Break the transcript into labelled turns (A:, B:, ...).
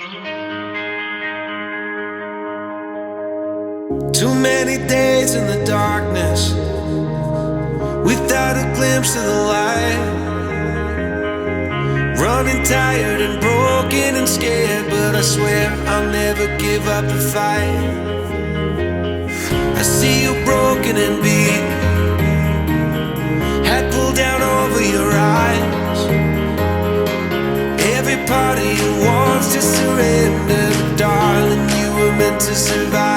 A: Too many days in the darkness without a glimpse of the light. Running tired and broken and scared, but I swear I'll never give up the fight. I see you broken and beat, head pulled down over your eyes. Every part of you wants to surrender, but darling, you were meant to survive.